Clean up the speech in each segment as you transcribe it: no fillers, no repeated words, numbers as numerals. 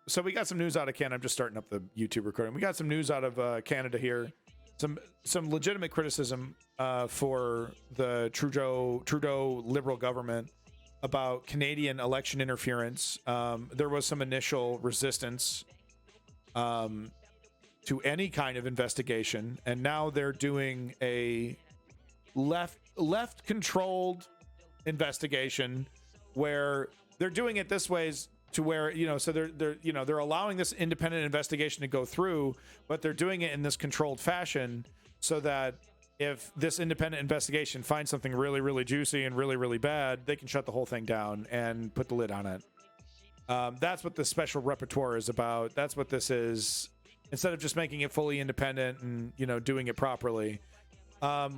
So we got some news out of Canada. I'm just starting up the YouTube recording. We got some news out of Canada here. Some legitimate criticism for the Trudeau Liberal government about Canadian election interference. There was some initial resistance to any kind of investigation, and now they're doing a left controlled investigation where they're doing it this way to where, so they're allowing this independent investigation to go through, but they're doing it in this controlled fashion so that if this independent investigation finds something really, really juicy and really, really bad, they can shut the whole thing down and put the lid on it. That's what the special rapporteur is about. That's what this is. Instead of just making it fully independent and, doing it properly.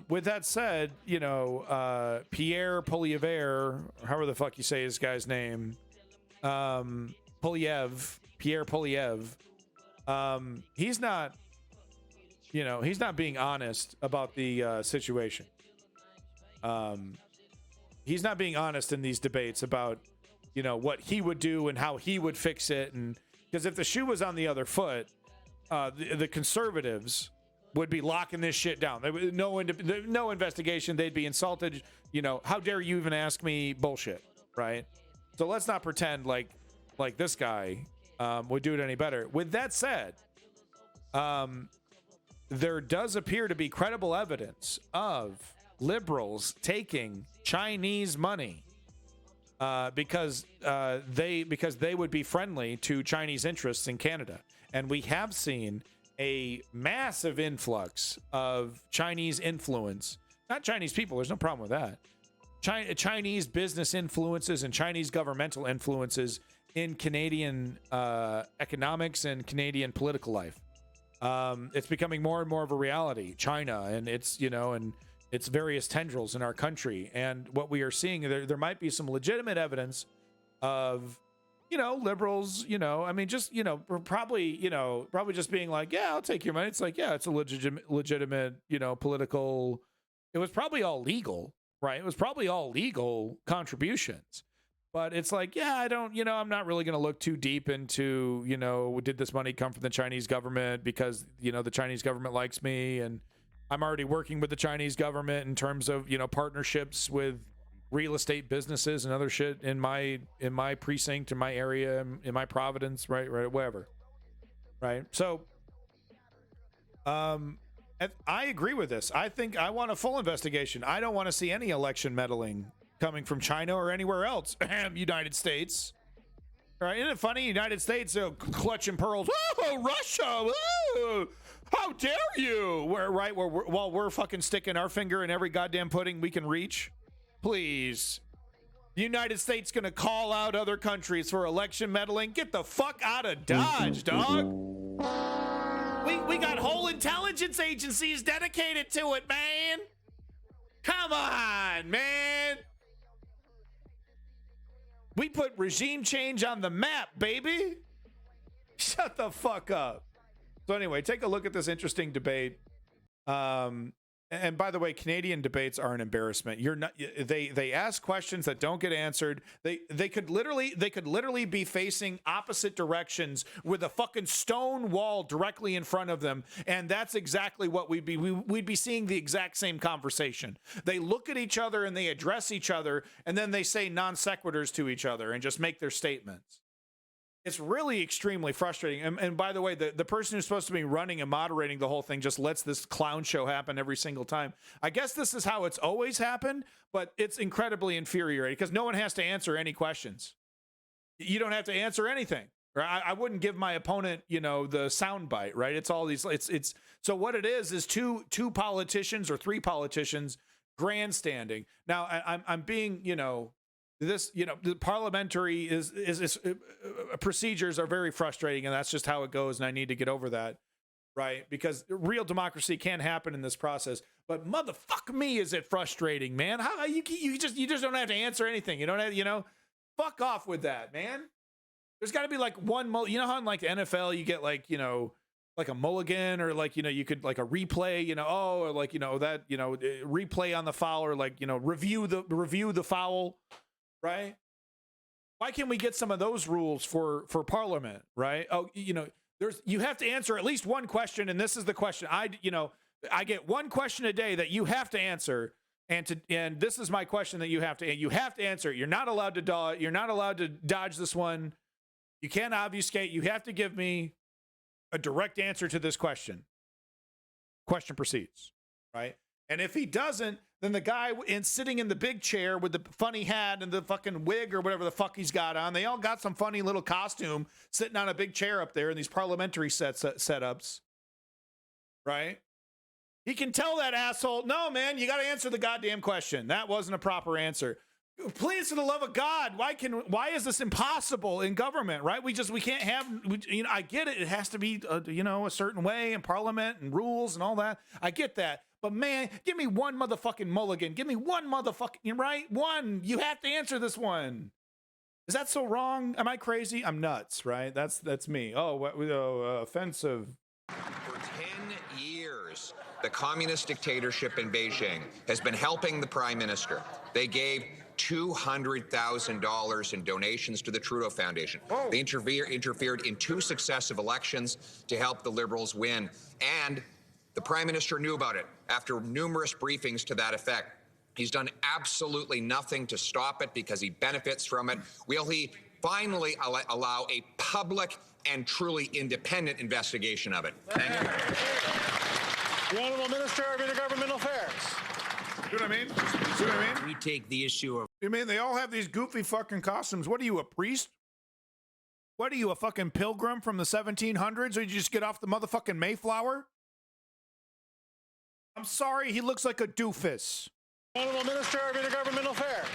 With that said, Pierre Poilievre, however the fuck you say his guy's name, Pierre Poilievre, he's not being honest about the situation. He's not being honest in these debates about, what he would do and how he would fix it. And because if the shoe was on the other foot, the conservatives would be locking this shit down. There was no investigation. They'd be insulted. How dare you even ask me bullshit, right? So let's not pretend like this guy would do it any better. With that said, there does appear to be credible evidence of liberals taking Chinese money because they would be friendly to Chinese interests in Canada. And we have seen a massive influx of Chinese influence, not Chinese people. There's no problem with that. Chinese business influences and Chinese governmental influences in Canadian economics and Canadian political life. It's becoming more and more of a reality. China and its, and its various tendrils in our country. And what we are seeing, there might be some legitimate evidence of, liberals, just, probably just being like, yeah, I'll take your money. It's like, yeah, it's a legitimate, political. It was probably all legal, right? It was probably all legal contributions. But it's like, yeah, I don't, I'm not really going to look too deep into, did this money come from the Chinese government because, the Chinese government likes me and I'm already working with the Chinese government in terms of, partnerships with real estate businesses and other shit in my precinct, in my area, in my province, right, wherever. Right. So, I agree with this. I think I want a full investigation. I don't want to see any election meddling coming from China or anywhere else. United States. All right. Isn't it funny? United States clutching pearls. Oh, Russia. Oh, how dare you? While we're fucking sticking our finger in every goddamn pudding we can reach. Please. The United States gonna call out other countries for election meddling? Get the fuck out of Dodge, dog. We got whole intelligence agencies dedicated to it, man. Come on, man. We put regime change on the map, baby. Shut the fuck up. So anyway, take a look at this interesting debate. And by the way, Canadian debates are an embarrassment. You're not. They ask questions that don't get answered. They could literally be facing opposite directions with a fucking stone wall directly in front of them, and that's exactly what we'd be seeing the exact same conversation. They look at each other and they address each other, and then they say non sequiturs to each other and just make their statements. It's really extremely frustrating. And by the way, the person who's supposed to be running and moderating the whole thing just lets this clown show happen every single time. I guess this is how it's always happened, but it's incredibly infuriating because no one has to answer any questions. You don't have to answer anything. Right? I wouldn't give my opponent, the sound bite, right? It's all these, it's so what it is two politicians or three politicians grandstanding. Now I'm being, this, the parliamentary procedures are very frustrating, and that's just how it goes. And I need to get over that, right? Because real democracy can happen in this process. But motherfuck me, is it frustrating, man? How you just don't have to answer anything. You don't have, fuck off with that, man. There's got to be like one, how in like the NFL you get like, like a mulligan or like, you could like a replay, or like, that, replay on the foul or like, review the foul. Right? Why can't we get some of those rules for Parliament, right? Oh, you have to answer at least one question, and this is the question. I get one question a day that you have to answer, and this is my question that you have to answer. You're not allowed to dodge this one. You can't obfuscate. You have to give me a direct answer to this question. Question proceeds, right? And if he doesn't, then the guy sitting in the big chair with the funny hat and the fucking wig or whatever the fuck he's got on, they all got some funny little costume sitting on a big chair up there in these parliamentary setups, right? He can tell that asshole, no, man, you got to answer the goddamn question. That wasn't a proper answer. Please, for the love of God, why is this impossible in government, right? We can't have, I get it. It has to be, a certain way in Parliament and rules and all that. I get that. But man, give me one motherfucking mulligan. Give me one motherfucking, right? One. You have to answer this one. Is that so wrong? Am I crazy? I'm nuts, right? That's me. Offensive. For 10 years, the communist dictatorship in Beijing has been helping the prime minister. They gave $200,000 in donations to the Trudeau Foundation. Whoa. They interfered in 2 successive elections to help the Liberals win. And the Prime Minister knew about it after numerous briefings to that effect. He's done absolutely nothing to stop it because he benefits from it. Will he finally allow a public and truly independent investigation of it? Thank you. The Honourable Minister of Intergovernmental Affairs. See what I mean? See what I mean? We take the issue of... You mean they all have these goofy fucking costumes? What are you, a priest? What are you, a fucking pilgrim from the 1700s? Or you just get off the motherfucking Mayflower? I'm sorry, he looks like a doofus. Honourable Minister of Intergovernmental Affairs.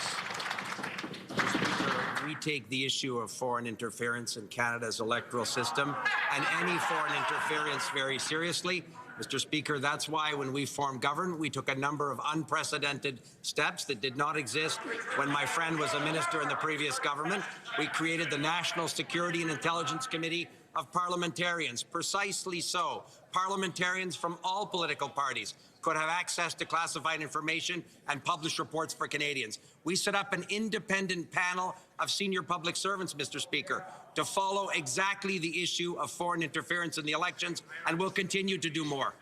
We take the issue of foreign interference in Canada's electoral system and any foreign interference very seriously. Mr. Speaker, that's why when we formed government, we took a number of unprecedented steps that did not exist when my friend was a minister in the previous government. We created the National Security and Intelligence Committee of Parliamentarians. Precisely so. Parliamentarians from all political parties could have access to classified information and publish reports for Canadians. We set up an independent panel of senior public servants, Mr. Speaker, to follow exactly the issue of foreign interference in the elections, and we'll continue to do more.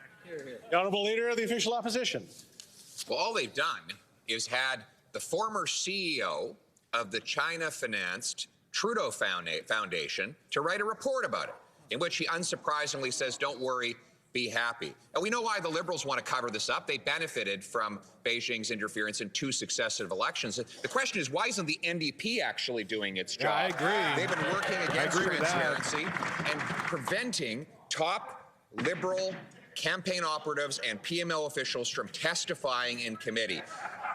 The Honourable Leader of the Official Opposition. Well, all they've done is had the former CEO of the China-financed Trudeau Foundation to write a report about it, in which he unsurprisingly says, don't worry, be happy. And we know why the Liberals want to cover this up. They benefited from Beijing's interference in 2 successive elections. The question is, why isn't the NDP actually doing its job? Yeah, I agree. They've been working against transparency and preventing top Liberal campaign operatives and PMO officials from testifying in committee.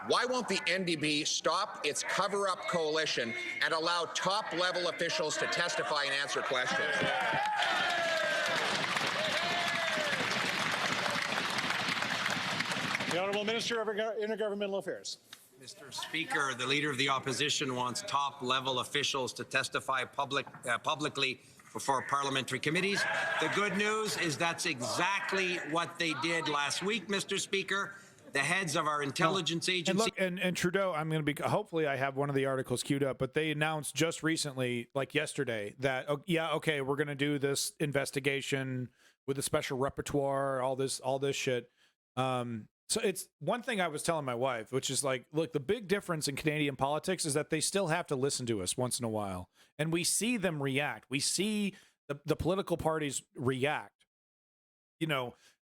Why won't the NDP stop its cover-up coalition and allow top-level officials to testify and answer questions? The Honourable Minister of Intergovernmental Affairs. Mr. Speaker, the Leader of the Opposition wants top-level officials to testify publicly before parliamentary committees. The good news is that's exactly what they did last week, Mr. Speaker. The heads of our intelligence agency. And look, and Trudeau, I'm going to be, hopefully I have one of the articles queued up, but they announced just recently, like yesterday, that, oh, yeah, okay, we're going to do this investigation with a special repertoire, all this shit. So it's one thing I was telling my wife, which is like, look, the big difference in Canadian politics is that they still have to listen to us once in a while. And we see them react. We see the political parties react,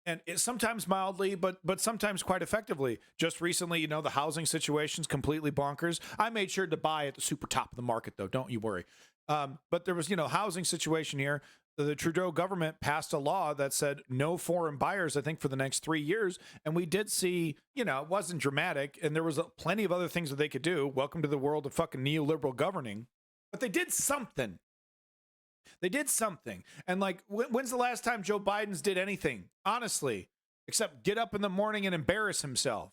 and it's sometimes mildly, but sometimes quite effectively. Just recently, the housing situation's completely bonkers. I made sure to buy at the super top of the market, though. Don't you worry. But there was, housing situation here. The Trudeau government passed a law that said no foreign buyers, I think, for the next 3 years. And we did see, it wasn't dramatic. And there was plenty of other things that they could do. Welcome to the world of fucking neoliberal governing. But they did something. They did something. And like, when's the last time Joe Biden's did anything, honestly, except get up in the morning and embarrass himself?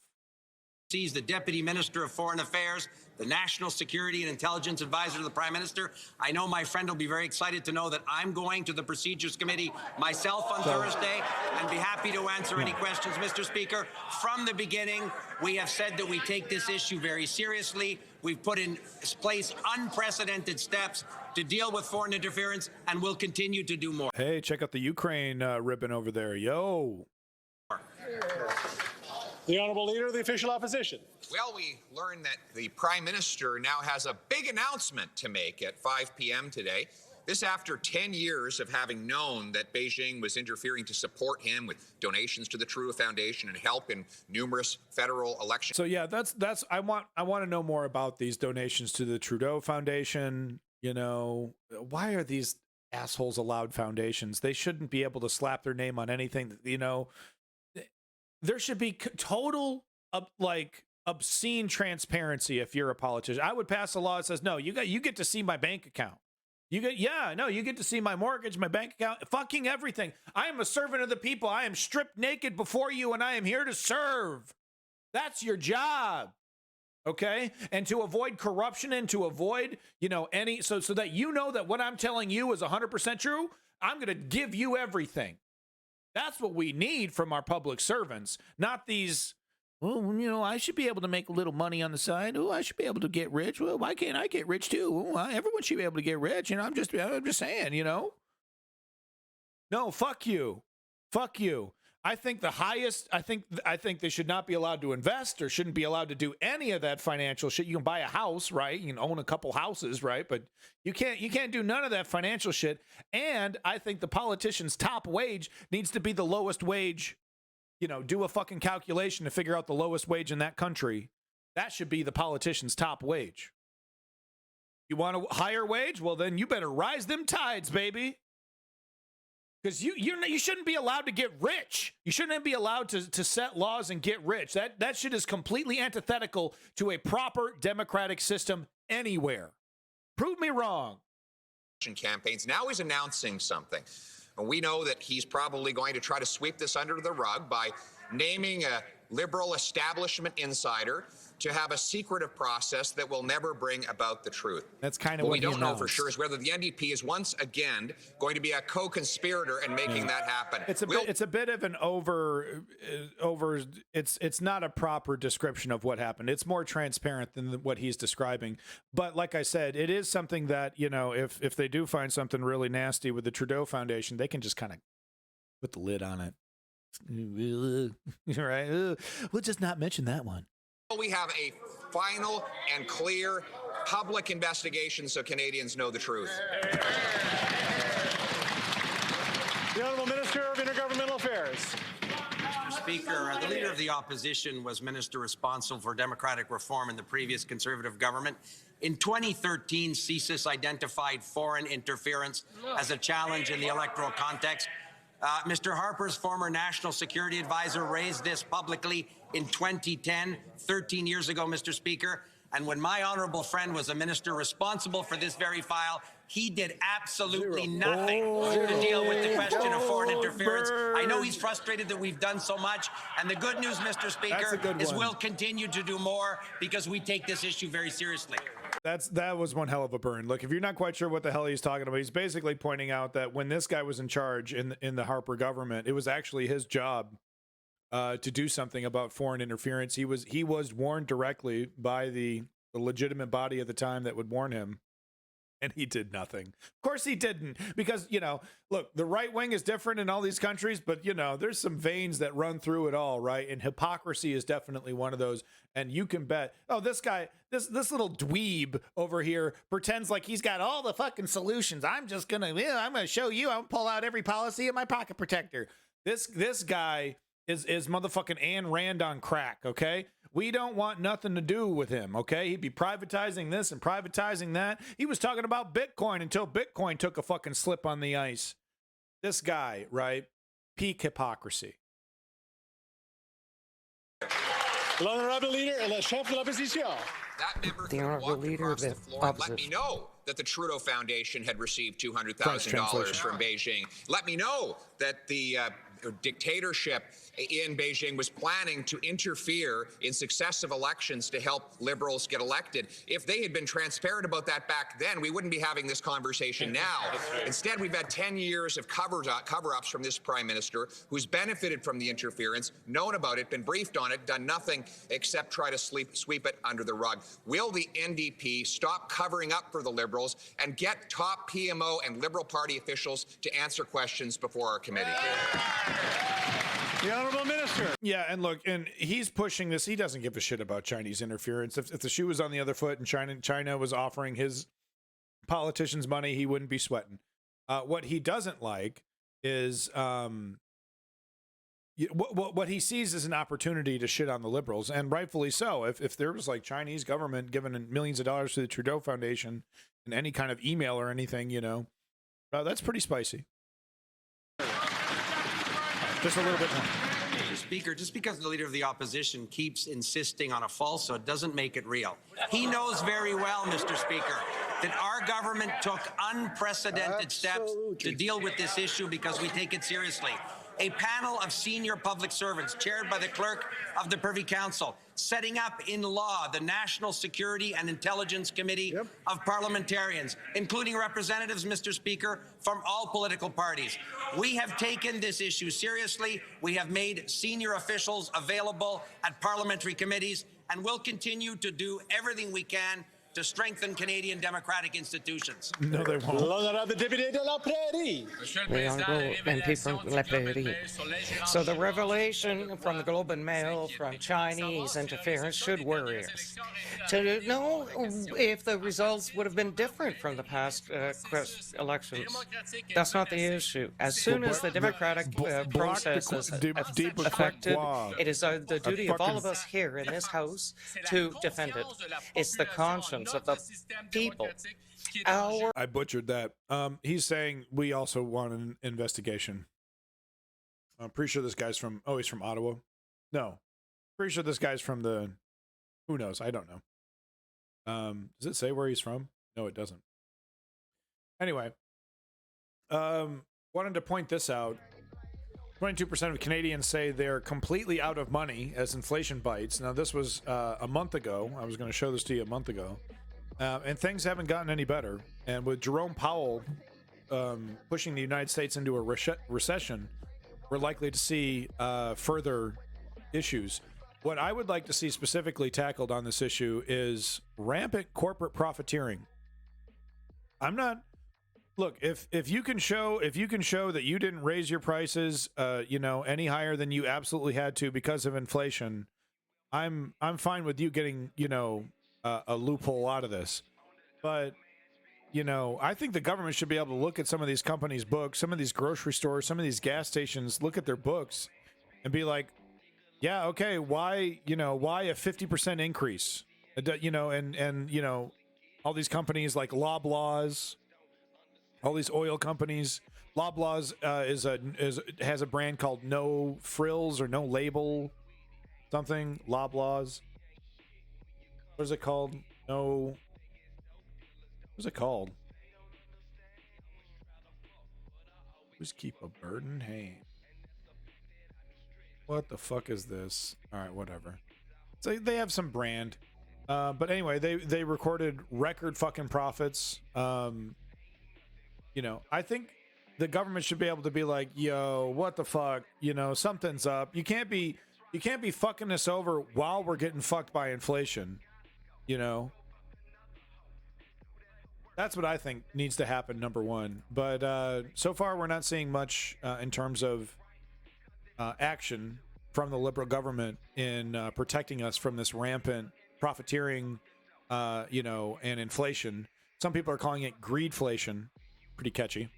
He's the Deputy Minister of Foreign Affairs, the National Security and Intelligence Advisor to the Prime Minister. I know my friend will be very excited to know that I'm going to the Procedures Committee myself on Thursday and be happy to answer any questions, Mr. Speaker. From the beginning, we have said that we take this issue very seriously. We've put in place unprecedented steps to deal with foreign interference, and we'll continue to do more. Hey, check out the Ukraine ribbon over there. Yo. The Honourable Leader of the Official Opposition. Well, we learned that the Prime Minister now has a big announcement to make at 5 p.m. today. This after 10 years of having known that Beijing was interfering to support him with donations to the Trudeau Foundation and help in numerous federal elections. So yeah, that's I want to know more about these donations to the Trudeau Foundation. You know, why are these assholes allowed foundations? They shouldn't be able to slap their name on anything. You know, there should be total obscene transparency if you're a politician. I would pass a law that says no, you get to see my bank account. You get to see my mortgage, my bank account, fucking everything. I am a servant of the people. I am stripped naked before you, and I am here to serve. That's your job, okay? And to avoid corruption and to avoid, any, so that you know that what I'm telling you is 100% true, I'm going to give you everything. That's what we need from our public servants, not these, well, I should be able to make a little money on the side. Oh, I should be able to get rich. Well, why can't I get rich too? Everyone should be able to get rich. I'm just saying, No, fuck you. Fuck you. I think I think they should not be allowed to invest or shouldn't be allowed to do any of that financial shit. You can buy a house, right? You can own a couple houses, right? But you can't do none of that financial shit. And I think the politician's top wage needs to be the lowest wage. Do a fucking calculation to figure out the lowest wage in that country. That should be the politician's top wage. You want a higher wage? Well, then you better rise them tides, baby. Because you shouldn't be allowed to get rich. You shouldn't be allowed to set laws and get rich. That shit is completely antithetical to a proper democratic system anywhere. Prove me wrong. Campaigns. Now he's announcing something. And we know that he's probably going to try to sweep this under the rug by naming a liberal establishment insider to have a secretive process that will never bring about the truth. That's kind of what we don't know for sure is whether the NDP is once again going to be a co-conspirator in making that happen. It's a bit of an it's not a proper description of what happened. It's more transparent than what he's describing. But like I said, it is something that, if they do find something really nasty with the Trudeau Foundation, they can just kind of put the lid on it. Right? We'll just not mention that one. We have a final and clear public investigation so Canadians know the truth. The Honourable Minister of Intergovernmental Affairs. Mr. Speaker, the Leader of the Opposition was Minister responsible for democratic reform in the previous Conservative government. In 2013, CSIS identified foreign interference as a challenge in the electoral context. Mr. Harper's former national security advisor raised this publicly in 2010, 13 years ago, Mr. Speaker. And when my honourable friend was a minister responsible for this very file, he did absolutely nothing to deal with the question of foreign interference. I know he's frustrated that we've done so much. And the good news, Mr. Speaker, is we'll continue to do more because we take this issue very seriously. That was one hell of a burn. Look, if you're not quite sure what the hell he's talking about, he's basically pointing out that when this guy was in charge in the Harper government, it was actually his job to do something about foreign interference. He was warned directly by the legitimate body at the time that would warn him, and he did nothing. Of course he didn't, because, look, the right wing is different in all these countries, but, there's some veins that run through it all, right? And hypocrisy is definitely one of those. And you can bet, this guy, this little dweeb over here pretends like he's got all the fucking solutions. I'm going to show you. I'm going to pull out every policy in my pocket protector. This guy is motherfucking Ayn Rand on crack, okay? We don't want nothing to do with him, okay? He'd be privatizing this and privatizing that. He was talking about Bitcoin until Bitcoin took a fucking slip on the ice. This guy, right? Peak hypocrisy. L'honorable leader, le chef de l'opposition. That member walked across the floor and let me know that the Trudeau Foundation had received $200,000 from Beijing. Let me know that the dictatorship in Beijing was planning to interfere in successive elections to help liberals get elected. If they had been transparent about that back then, we wouldn't be having this conversation now. Instead, we've had 10 years of cover-ups from this prime minister who's benefited from the interference, known about it, been briefed on it, done nothing except try to sweep it under the rug. Will the NDP stop covering up for the Liberals and get top PMO and Liberal Party officials to answer questions before our committee? The Honourable Minister. Yeah, and look, and he's pushing this. He doesn't give a shit about Chinese interference. If the shoe was on the other foot and China was offering his politicians money, he wouldn't be sweating. What he doesn't like is what he sees as an opportunity to shit on the Liberals, and rightfully so. If there was like Chinese government giving millions of dollars to the Trudeau Foundation in any kind of email or anything, that's pretty spicy. Just a little bit more. Mr. Speaker, just because the Leader of the Opposition keeps insisting on a falsehood doesn't make it real. He knows very well, Mr. Speaker, that our government took unprecedented steps to deal with this issue because we take it seriously. A panel of senior public servants chaired by the Clerk of the Privy Council, setting up in law the National Security and Intelligence Committee of Parliamentarians, including representatives, Mr. Speaker, from all political parties. We have taken this issue seriously. We have made senior officials available at parliamentary committees, and will continue to do everything we can to strengthen Canadian democratic institutions. No, they won't. L'honorable député de la Prairie. The Honourable MP from La Prairie. So the revelation from the Globe and Mail from Chinese interference should worry us. To know if the results would have been different from the past elections, that's not the issue. As soon as the democratic process is affected, it is the duty of all of us here in this House to defend it. It's the conscience of the people. I butchered that. He's saying we also want an investigation. I'm pretty sure this guy's from, he's from Ottawa. No, pretty sure this guy's from who knows? I don't know. Does it say where he's from? No, it doesn't. Anyway, wanted to point this out. 22% of Canadians say they're completely out of money as inflation bites. Now, this was a month ago. I was going to show this to you a month ago. And things haven't gotten any better. And with Jerome Powell pushing the United States into a recession, we're likely to see further issues. What I would like to see specifically tackled on this issue is rampant corporate profiteering. Look, if you can show that you didn't raise your prices any higher than you absolutely had to because of inflation, I'm fine with you getting a loophole out of this. But I think the government should be able to look at some of these companies' books, some of these grocery stores, some of these gas stations, look at their books and be like, yeah, okay, why a 50% increase? And all these companies like Loblaws, all these oil companies. Loblaws has a brand called No Frills or No Label something. Loblaws. What is it called? What's it called? Just keep a bird in hand. What the fuck is this? All right, whatever. So they have some brand. But anyway, they recorded record fucking profits. I think the government should be able to be like, yo, what the fuck? Something's up. You can't be fucking us over while we're getting fucked by inflation. That's what I think needs to happen, number one. But so far, we're not seeing much in terms of action from the Liberal government in protecting us from this rampant profiteering, and inflation. Some people are calling it greedflation. Pretty catchy.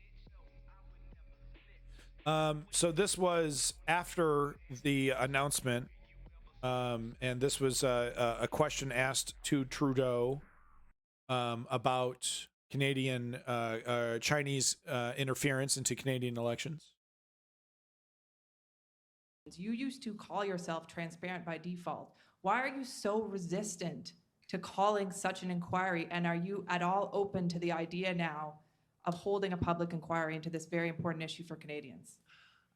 So this was after the announcement, and this was a question asked to Trudeau about Canadian Chinese interference into Canadian elections. You used to call yourself transparent by default. Why are you so resistant to calling such an inquiry? And are you at all open to the idea now of holding a public inquiry into this very important issue for Canadians?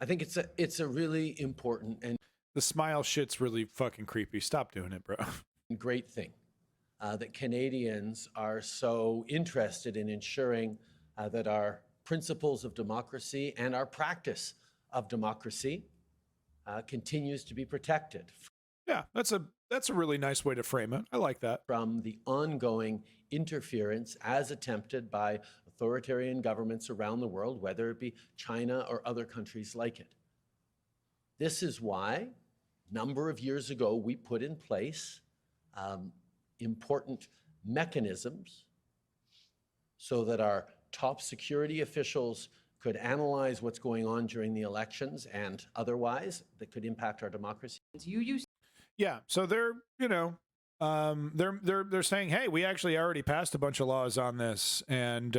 I think it's a really important and The smile shit's really fucking creepy. Stop doing it, bro. great thing that Canadians are so interested in ensuring that our principles of democracy and our practice of democracy continues to be protected Yeah, that's a really nice way to frame it. I like that. from the ongoing interference as attempted by authoritarian governments around the world, whether it be China or other countries like it. This is why, a number of years ago, we put in place important mechanisms so that our top security officials could analyze what's going on during the elections and otherwise that could impact our democracy. You used Yeah, so they're, they're saying, "Hey, we actually already passed a bunch of laws on this." And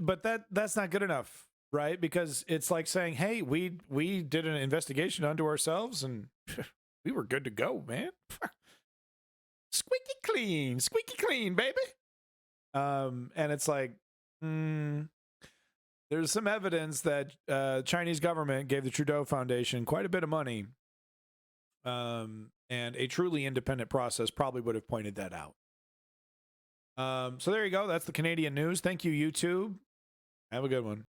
but that's not good enough, right? Because it's like saying, "Hey, we did an investigation unto ourselves and we were good to go, man." Squeaky clean, baby. And it's like, there's some evidence that Chinese government gave the Trudeau Foundation quite a bit of money, and a truly independent process probably would have pointed that out. So there you go. That's the Canadian news. Thank you, YouTube. Have a good one.